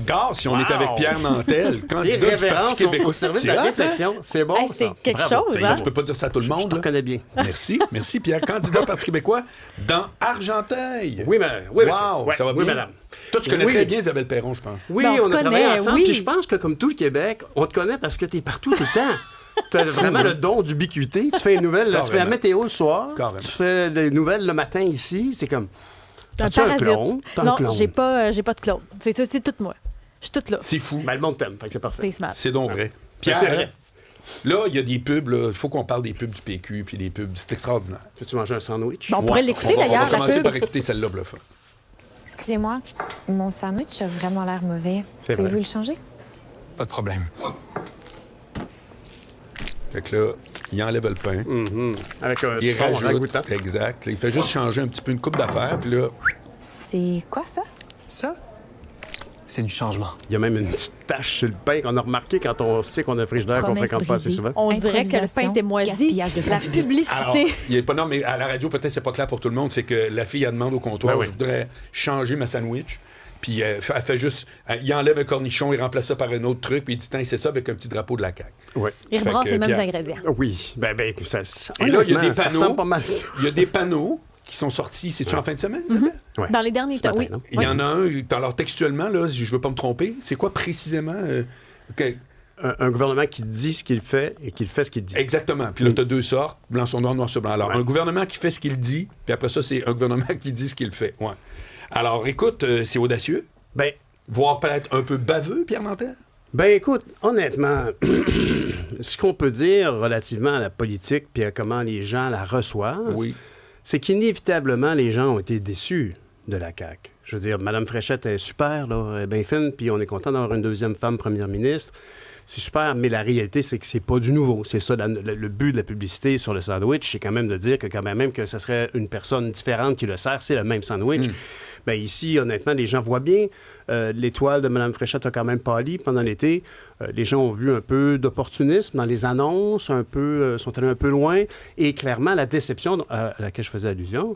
gare si on est avec Pierre Nantel, candidat du Parti révérences québécois. au service de la C'est hot, hein? réflexion. C'est bon, Hey, ça. c'est quelque Bravo. chose, Ben, hein? tu peux pas dire ça à tout le Je monde. te là. connais bien. Merci, Pierre. Candidat Parti québécois dans Argenteuil. Oui, madame. Oui, monsieur. Wow, Ouais, ça va bien? Oui, madame. Toi, tu connais Oui. très bien Isabelle Perron, je pense. Oui, Ben, on on se a travaillé connaît, ensemble. oui. Puis je pense que, comme tout le Québec, on te connaît parce que t'es partout tout le temps. Tu as vraiment le don d'ubiquité. Tu fais une nouvelle, tu fais la Carrément. météo le soir. Carrément. Tu fais les nouvelles le matin ici. C'est comme. Un As-tu un parasite. clone? T'as un Non, clone. j'ai pas de clone. C'est tout moi. Je suis toute là. C'est fou. Ben, le monde t'aime, fait que c'est parfait. T'es smart. C'est donc vrai. Ben, Pierre, c'est vrai. là, il y a des pubs. Il faut qu'on parle des pubs du PQ puis des pubs. C'est extraordinaire. Tu manger un sandwich? Bon, on pourrait Ouais. l'écouter On va d'ailleurs, la commencer pub. par écouter celle-là, Bluff. Excusez-moi, mon sandwich a vraiment l'air mauvais. C'est Pouvez-vous vrai. le changer? Pas de problème. Fait que là, il enlève le pain. Avec un Il son rajoute. ragoûtant. Exact. Là, il fait juste changer un petit peu une coupe d'affaires. Puis là, C'est quoi ça? Ça, c'est du changement. Il y a même une petite tache sur le pain qu'on a remarqué quand on sait qu'on a un frigidaire qu'on Promesse fréquente pas assez brisée. souvent. On dirait que le pain était moisi. Gaspillage de La frigidaire. publicité. il est pas non, mais à la radio, peut-être c'est pas clair pour tout le monde, c'est que la fille, elle demande au comptoir, Ben oui. je voudrais changer ma sandwich. Puis elle fait juste, il enlève un cornichon, il remplace ça par un autre truc, puis il dit, tiens, c'est ça avec un petit drapeau de la CAQ. Oui. Il Fait rebrasse que, les mêmes Pierre- ingrédients. Oui. Ben, ça, Et là, il y a honnêtement, des ça panneaux. ressemble pas mal à ça. Il y a des panneaux qui sont sortis, c'est-tu en fin de semaine, Isabelle? Ouais. Dans les derniers Ce temps, matin, oui. non? Il y en a un, alors textuellement, là, je veux pas me tromper, c'est quoi précisément? Un gouvernement qui dit ce qu'il fait et qui fait ce qu'il dit. Exactement. Puis là, tu as deux sortes, blanc sur noir, noir sur blanc. Alors, Ouais. un gouvernement qui fait ce qu'il dit, puis après ça, c'est un gouvernement qui dit ce qu'il fait. Ouais. Alors, écoute, c'est audacieux, Ben, voire peut-être un peu baveux, Pierre Nantel. écoute, honnêtement, ce qu'on peut dire relativement à la politique puis à comment les gens la reçoivent, Oui. c'est qu'inévitablement, les gens ont été déçus de la CAQ. Je veux dire, Mme Fréchette est super, là, elle est bien fine, puis on est content d'avoir une deuxième femme première ministre. C'est super, mais la réalité, c'est que c'est pas du nouveau. C'est ça, le but de la publicité sur le sandwich, c'est quand même de dire que quand même que ce serait une personne différente qui le sert, c'est le même sandwich. Bien, ici, honnêtement, les gens voient bien. L'étoile de Mme Fréchette a quand même pâli pendant l'été. Les gens ont vu un peu d'opportunisme dans les annonces, sont allés un peu loin. Et clairement, la déception à laquelle je faisais allusion,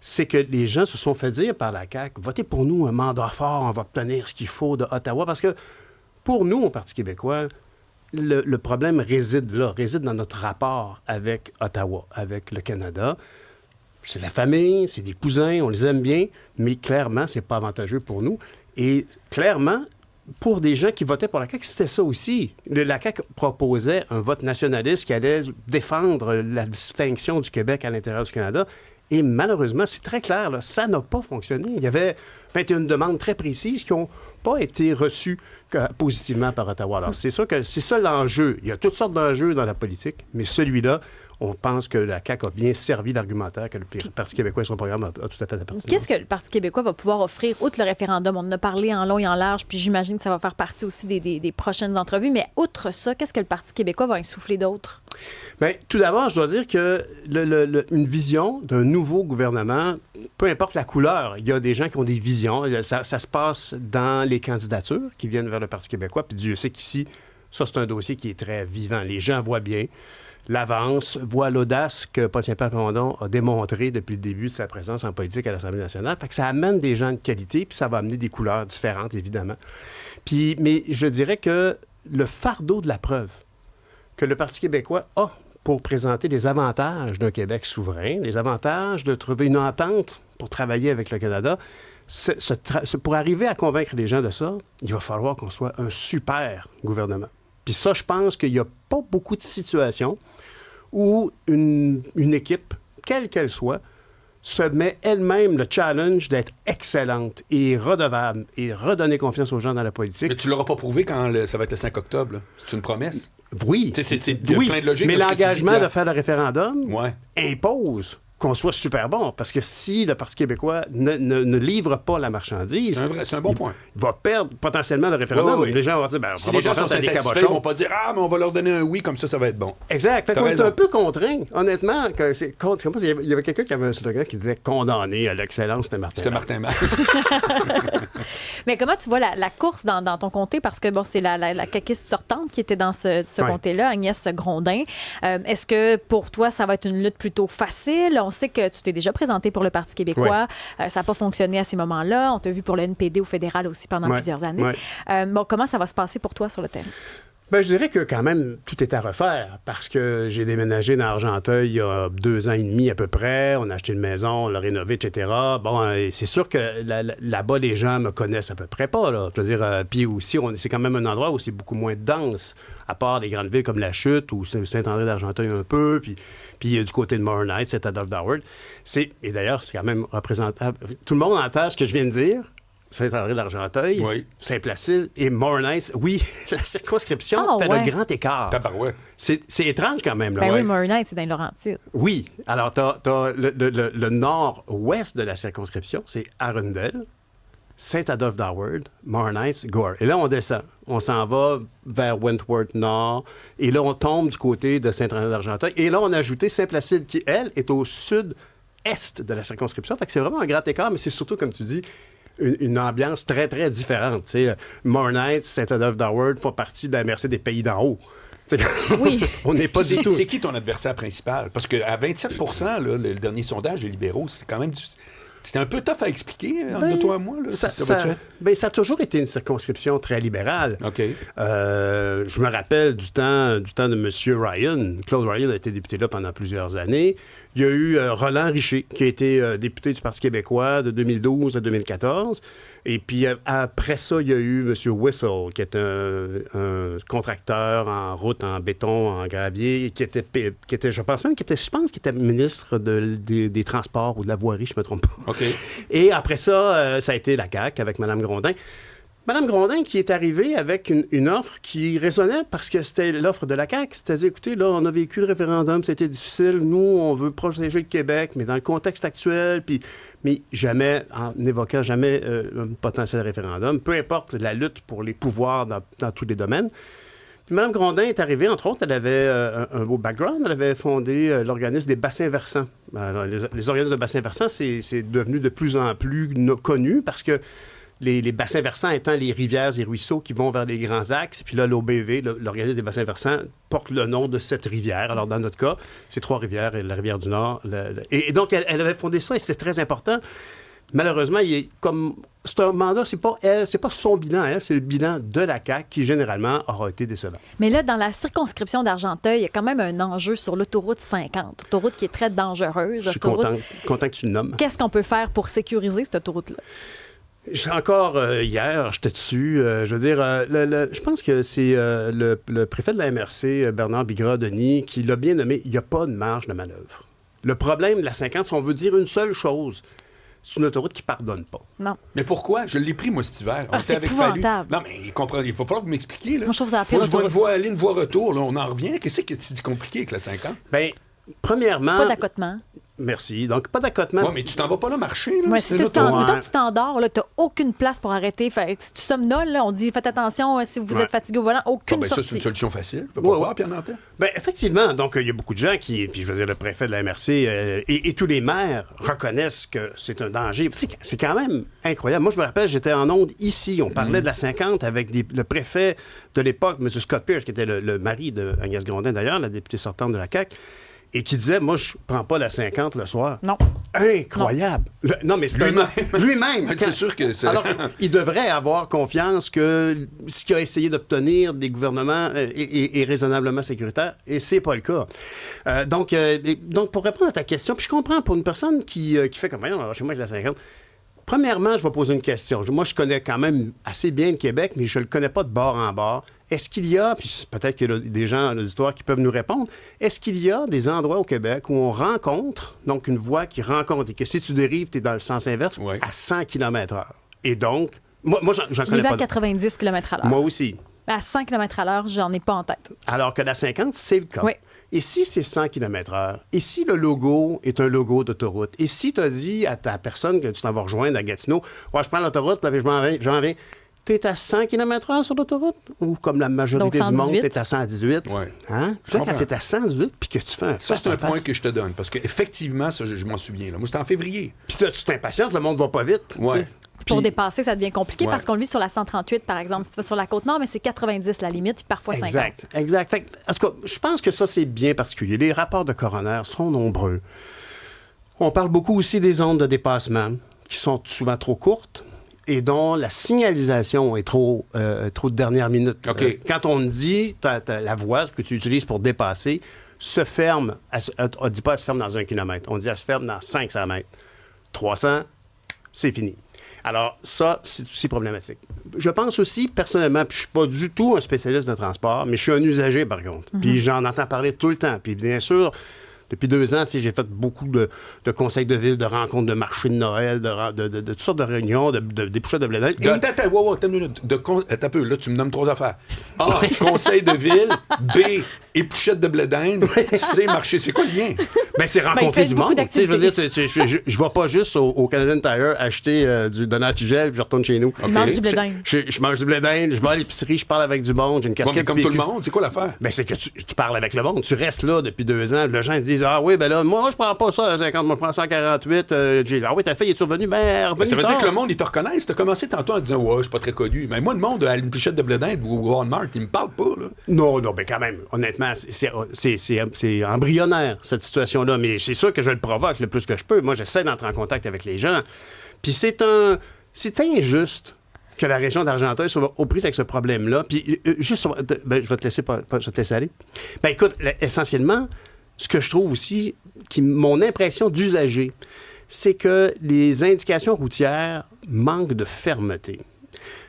c'est que les gens se sont fait dire par la CAQ, votez pour nous un mandat fort, on va obtenir ce qu'il faut de Ottawa. Parce que pour nous, au Parti québécois, le problème réside dans notre rapport avec Ottawa, avec le Canada. C'est la famille, c'est des cousins, on les aime bien, mais clairement, c'est pas avantageux pour nous. Et clairement, pour des gens qui votaient pour la CAQ, c'était ça aussi. La CAQ proposait un vote nationaliste qui allait défendre la distinction du Québec à l'intérieur du Canada. Et malheureusement, c'est très clair, là, ça n'a pas fonctionné. Il y avait 21 demandes très précises qui n'ont pas été reçues positivement par Ottawa. Alors, c'est sûr que c'est ça l'enjeu. Il y a toutes sortes d'enjeux dans la politique, mais celui-là, on pense que la CAQ a bien servi l'argumentaire que le Parti québécois et son programme a tout à fait appartenu. Qu'est-ce que le Parti québécois va pouvoir offrir, outre le référendum? On en a parlé en long et en large, puis j'imagine que ça va faire partie aussi des prochaines entrevues. Mais outre ça, qu'est-ce que le Parti québécois va insuffler d'autre? Bien, tout d'abord, je dois dire que une vision d'un nouveau gouvernement, peu importe la couleur, il y a des gens qui ont des visions. Ça se passe dans les candidatures qui viennent vers le Parti québécois. Puis Dieu sait qu'ici, ça, c'est un dossier qui est très vivant. Les gens voient bien l'avance, voient l'audace que Paul Saint-Pierre Plamondon a démontré depuis le début de sa présence en politique à l'Assemblée nationale. Fait que ça amène des gens de qualité, puis ça va amener des couleurs différentes, évidemment. Mais je dirais que le fardeau de la preuve que le Parti québécois a pour présenter les avantages d'un Québec souverain, les avantages de trouver une entente pour travailler avec le Canada, pour arriver à convaincre les gens de ça, il va falloir qu'on soit un super gouvernement. Puis ça, je pense qu'il n'y a pas beaucoup de situations où une équipe, quelle qu'elle soit, se met elle-même le challenge d'être excellente et redevable et redonner confiance aux gens dans la politique. Mais tu l'auras pas prouvé quand ça va être le 5 octobre. Là. C'est une promesse. Oui, Tu sais, il y a plein de logique mais dans ce que tu dis, l'engagement Pierre. de faire le référendum Ouais. impose qu'on soit super bon. Parce que si le Parti québécois ne livre pas la marchandise, C'est un bon point. il va perdre potentiellement le référendum. Oui, oui. Les gens vont dire, Si les gens sont à des satisfaits, ils cabochons. vont pas dire « Ah, mais on va leur donner un oui, comme ça va être bon. » Exact. Fait T'as qu'on est raison. un peu contraint. Honnêtement, il y avait quelqu'un qui avait un slogan qui disait « Condamné à l'excellence », c'était Martin. C'était Matt. Martin Matt. Mais comment tu vois la course dans ton comté? Parce que bon, c'est la caquiste sortante qui était dans ce comté-là, Agnès Grondin. Est-ce que pour toi, ça va être une lutte plutôt facile? On sait que tu t'es déjà présenté pour le Parti québécois. Ça n'a pas fonctionné à ces moments-là. On t'a vu pour le NPD au fédéral aussi pendant plusieurs années. Bon, comment ça va se passer pour toi sur le terrain? Ben, je dirais que quand même, tout est à refaire parce que j'ai déménagé dans Argenteuil il y a 2 ans et demi à peu près. On a acheté une maison, on l'a rénovée, etc. Bon, c'est sûr que là-bas, les gens me connaissent à peu près pas. Là. Je veux dire, puis aussi, c'est quand même un endroit où c'est beaucoup moins dense, à part les grandes villes comme La Chute ou Saint-André d'Argenteuil un peu, puis du côté de Morin Heights, c'est Adolphe Doward. Et d'ailleurs, c'est quand même représentable. Tout le monde entend ce que je viens de dire. Saint-André d'Argenteuil, Saint-Placide et Morin Heights. Oui, la circonscription fait le grand écart. C'est étrange quand même. Là, ben oui, Morin Heights, c'est dans les Laurentides. Oui. Alors, t'as le nord-ouest de la circonscription, c'est Arundel, Saint-Adolphe-d'Howard, Morin Heights, Gore. Et là, on descend. On s'en va vers Wentworth Nord. Et là, on tombe du côté de Saint-André d'Argenteuil. Et là, on a ajouté Saint-Placide qui, elle, est au sud-est de la circonscription. Fait que c'est vraiment un grand écart, mais c'est surtout, comme tu dis, une ambiance très, très différente. T'sais. Morin Heights, Saint-Adolphe-d'Howard font partie de la MRC des pays d'en haut. Oui. On n'est pas du tout. C'est qui ton adversaire principal? Parce qu'à 27 là, le dernier sondage des libéraux, c'est quand même c'était un peu tough à expliquer, entre toi et moi. Là, ça a toujours été une circonscription très libérale. OK. Je me rappelle du temps de M. Ryan. Claude Ryan a été député là pendant plusieurs années. Il y a eu Roland Richer, qui a été député du Parti québécois de 2012 à 2014. Et puis après ça, il y a eu M. Whistle, qui est un contracteur en route, en béton, en gravier, qui était je pense qu'il était ministre des Transports ou de la voirie, je ne me trompe pas. OK. Et après ça, ça a été la CAQ avec Mme Grondin. Mme Grondin qui est arrivée avec une offre qui résonnait parce que c'était l'offre de la CAQ. C'est-à-dire, écoutez, là, on a vécu le référendum, c'était difficile. Nous, on veut protéger le Québec, mais dans le contexte actuel, mais jamais, en n'évoquant jamais un potentiel référendum, peu importe la lutte pour les pouvoirs dans tous les domaines. Puis Mme Grondin est arrivée, entre autres, elle avait un beau background. Elle avait fondé l'organisme des bassins versants. Alors, les organismes de bassins versants, c'est devenu de plus en plus connu parce que les bassins versants étant les rivières et ruisseaux qui vont vers les grands axes. Puis là, l'OBV, l'organisme des bassins versants, porte le nom de cette rivière. Alors, dans notre cas, c'est Trois-Rivières et la rivière du Nord. Et donc, elle avait fondé ça et c'était très important. Malheureusement, c'est un mandat, c'est pas son bilan, elle, c'est le bilan de la CAQ qui, généralement, aura été décevant. Mais là, dans la circonscription d'Argenteuil, il y a quand même un enjeu sur l'autoroute 50, autoroute qui est très dangereuse. Je suis content que tu le nommes. Qu'est-ce qu'on peut faire pour sécuriser cette autoroute-là? Encore hier, j'étais dessus. Je veux dire, je pense que c'est le préfet de la MRC, Bernard Bigra-Denis, qui l'a bien nommé. Il n'y a pas de marge de manœuvre. Le problème de la 50, si on veut dire une seule chose, c'est une autoroute qui ne pardonne pas. Non. Mais pourquoi? Je l'ai pris, moi, cet hiver. On était avec Fallu. Non, mais il va falloir que vous m'expliquiez. Là. Moi, je trouve ça la pire moi, je vois autoroute. une voie aller, une voie retour. Là, on en revient. Qu'est-ce que c'est compliqué avec la 50? Bien, premièrement... Pas d'accotement. Merci. Donc, pas d'accotement. Oui, mais tu t'en vas pas là marcher. Là. Ouais, si tu t'endors, tu n'as aucune place pour arrêter. Fait, si tu somnoles, là, on dit faites attention si vous êtes fatigué au volant, aucune sortie. Ça, c'est une solution facile. Tu peux pas voir, Pierre-Nantel. Bien, effectivement. Donc, il y a beaucoup de gens qui, puis je veux dire, le préfet de la MRC et tous les maires reconnaissent que c'est un danger. C'est quand même incroyable. Moi, je me rappelle, j'étais en onde ici. On parlait de la 50 avec le préfet de l'époque, M. Scott Pierce, qui était le mari d'Agnès Grondin, d'ailleurs, la députée sortante de la CAQ. Et qui disait, moi, je prends pas la 50 le soir. Non. Incroyable. Non, mais c'est lui-même. C'est sûr que c'est... Alors, il devrait avoir confiance que ce qu'il a essayé d'obtenir des gouvernements est raisonnablement sécuritaire, et c'est pas le cas. Donc, pour répondre à ta question, puis je comprends, pour une personne qui fait comme, alors, chez moi, c'est la 50... Premièrement, je vais poser une question. Moi, je connais quand même assez bien le Québec, mais je ne le connais pas de bord en bord. Est-ce qu'il y a, puis peut-être qu'il y a des gens à l'auditoire qui peuvent nous répondre, est-ce qu'il y a des endroits au Québec où on rencontre, donc une voie qui rencontre, et que si tu dérives, tu es dans le sens inverse, à 100 km/h. Et donc, moi j'en connais pas. Je vais à 90 km/h. Moi aussi. À 100 km/h, j'en ai pas en tête. Alors que la 50, c'est le cas. Oui. Et si c'est 100 km/h, et si le logo est un logo d'autoroute, et si tu as dit à ta personne que tu t'en vas rejoindre à Gatineau, ouais, je prends l'autoroute, là, puis j'en vais, tu es à 100 km/h sur l'autoroute? Ou comme la majorité du monde, tu es à 118? Oui. Hein? Puis là, quand tu es à 118, puis que tu fais un ça, c'est un point que je te donne, parce qu'effectivement, ça, je m'en souviens. Là. Moi, c'était en février. Puis tu t'impatientes, le monde va pas vite. Ouais. Pour Puis- dépasser, ça devient compliqué Ouais. parce qu'on le vit sur la 138, par exemple. Si tu vas sur la Côte-Nord, mais c'est 90 la limite, puis parfois 50. Exact. Fait que, en tout cas, je pense que ça, c'est bien particulier. Les rapports de coroner sont nombreux. On parle beaucoup aussi des zones de dépassement qui sont souvent trop courtes et dont la signalisation est trop de dernière minute. OK. Quand on dit la voie que tu utilises pour dépasser se ferme, on ne dit pas elle se ferme dans 1 kilomètre, on dit elle se ferme dans 500 mètres. 300, c'est fini. Alors, ça, c'est aussi problématique. Je pense aussi, personnellement, puis je ne suis pas du tout un spécialiste de transport, mais je suis un usager, par contre. Puis j'en entends parler tout le temps. Puis bien sûr, depuis 2 ans, j'ai fait beaucoup de conseils de ville, de rencontres, de marchés de Noël, de toutes sortes de réunions, d'épluchures de blé d'Inde. Et- Attends, attends une minute. Attends un peu, là, tu me nommes 3 affaires. A, conseil de ville. B, épluchette de blé d'Inde. C, marché. C'est quoi le lien? Ben, c'est il rencontrer fait du beaucoup monde. Tu sais, je veux dire, d'activités. je vais pas juste au Canadian Tire acheter du Donatigel puis je retourne chez nous. Il mange du blé d'Inde. Je mange du blé d'Inde, je vais à l'épicerie, je parle avec du monde, j'ai une Ouais, casquette mais comme tout le PQ. monde, c'est quoi l'affaire? Ben, c'est que tu parles avec le monde. Tu restes là depuis 2 ans. Les gens ils disent ah oui, ben là, moi, je prends pas ça à 50, moi, je prends ça à 48. Ah oui, ta fille est survenue, ben, revenu Ça veut dire tard. que le monde, ils te reconnaissent. T'as commencé tantôt en disant, ouais, je suis pas très connu. Mais moi, le monde à une épluchette de blé d'Inde ou au Walmart, ils me parlent pas, là. Non, ben quand même, honnêtement, c'est embryonnaire, cette situation-là. Mais c'est sûr que je le provoque le plus que je peux. Moi, j'essaie d'entrer en contact avec les gens. Puis c'est injuste que la région d'Argenteuil soit aux prises avec ce problème-là. Puis juste, ben, je vais te laisser aller. Ben écoute, essentiellement, ce que je trouve aussi, mon impression d'usager, c'est que les indications routières manquent de fermeté.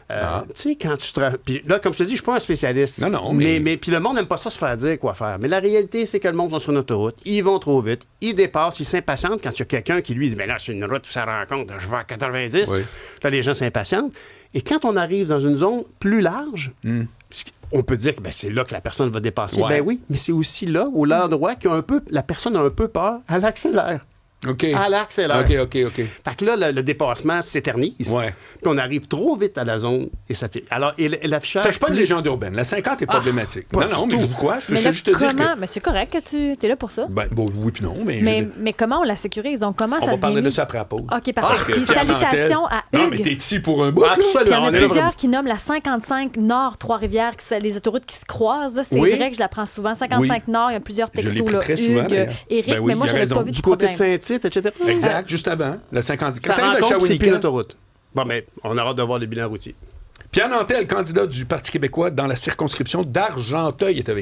Tu sais, quand tu te... Puis là, comme je te dis, je suis pas un spécialiste. Non, mais puis le monde n'aime pas ça se faire dire quoi faire. Mais la réalité, c'est que le monde va sur une autoroute, ils vont trop vite, ils dépassent, ils s'impatientent quand il y a quelqu'un qui lui dit, ben là, c'est une route où ça rencontre, je vais à 90. Oui. Là, les gens s'impatientent. Et quand on arrive dans une zone plus large, on peut dire que ben, c'est là que la personne va dépasser. Ouais. Ben oui, mais c'est aussi là, où l'endroit que la personne a un peu peur, elle accélère. OK. Elle accélère. OK. Fait que là, le dépassement s'éternise. Ouais. Puis on arrive trop vite à la zone et ça fait. Alors, et l'affichage. Ça, je suis pas une légende urbaine. La 50 est problématique. pas Non, du mais tout. je vous crois. Je Mais veux là, juste te dire comment... que... Mais c'est correct que tu es là pour ça. Ben, bon, oui puis non, mais... Mais comment on la sécurise? Donc, comment on ça va devient parler de mis? ça après la pause. OK, parfait. Parce que Puis Pierre salutations Nantel- à Non, mais Hugues. t'es ici pour un bout, Ah, là. absolument. Puis il y en a On est là plusieurs qui nomment la 55 Nord Trois-Rivières, les autoroutes qui se croisent. Là. C'est Oui. vrai que je la prends souvent. 55 Nord, il y a plusieurs Je l'ai textos. pris Là. très souvent, Hugues, d'ailleurs. Éric, Ben oui, mais moi, il a je n'avais raison. pas vu Du de côté de problème. Saint-Tite, etc. Exact, juste avant. La 50... Quand Ça t'arrives à rencontre, c'est plus Shawinigan... l'autoroute. Bon, mais on aura de voir le bilan routier. Pierre Nantel, candidat du Parti québécois dans la circonscription d'Argenteuil, est avec